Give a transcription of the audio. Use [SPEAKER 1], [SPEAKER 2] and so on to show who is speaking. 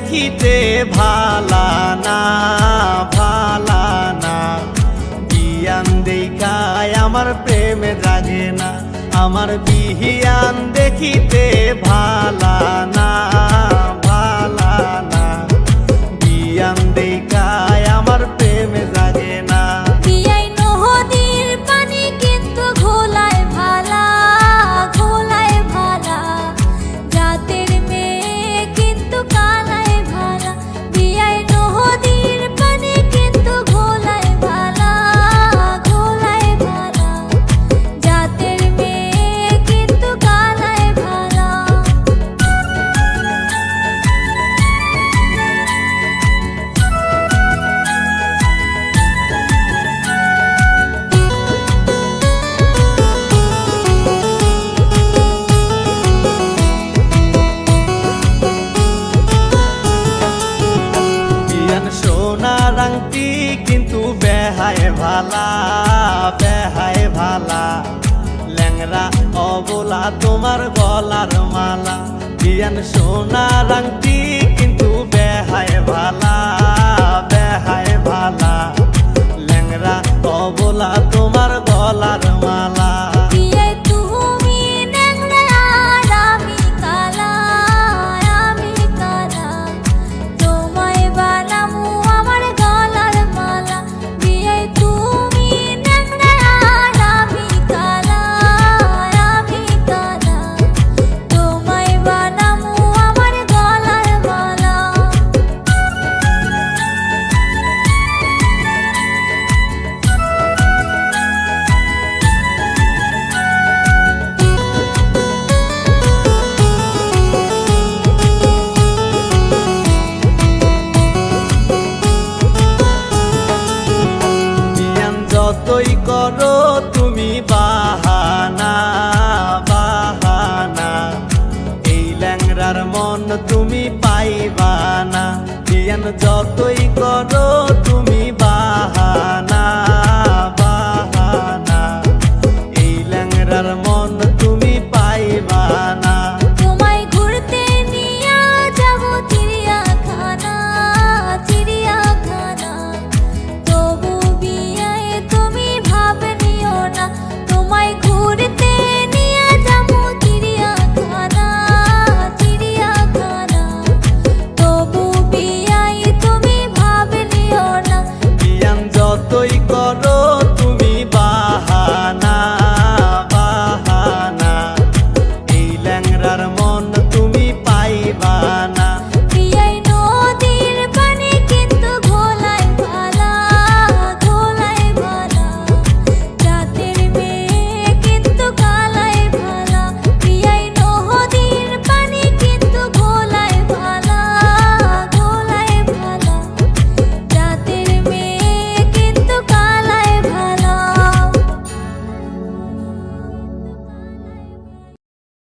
[SPEAKER 1] দেখিতে ভালা না ভালা না, বিয়ান দেখায় আমার প্রেমে জাগে না, আমার বিহিয়ান দেখিতে ভালা না ভালা না, বিয়ান দেখায় আমার প্রেমে জাগে না।
[SPEAKER 2] বিয়াই নদীর পানি কিন্তু ঘোলায় ভালা ঘোলায় ভালা, জাতের মেয়ে কিন্তু কালায় ভালা। বিয়াই নদীর পানি কিন্তু ঘোলায় ভালা ঘোলায় ভালা, জাতের মেয়ে কিন্তু কালায় ভালা।
[SPEAKER 1] সোনার আংটি কিন্তু বেহায় ভালা বেহায় ভালা, ল্যাংরা অবলা তোমার গলার মালা। বিয়ান সোনার আংটি কিন্তু বেহায় ভালা বেহায় ভালা, ল্যাংরা অবলা তোমার গলার মালা।
[SPEAKER 2] বিয়াই তুমি ন্যাংরা আর আমি কালা আমি কালা, তোমায় বানামু আমার গলার মালা। বিয়াই তুমি ন্যাংরা আর আমি কালা আমি কালা, তোমায় বানামু আমার গলার মালা।
[SPEAKER 1] বিয়ান যতই করো তুমি বাহানা বাহানা, এই ল্যাংরার মন তুমি পাইবা না। বিয়ান যতই করো তুমি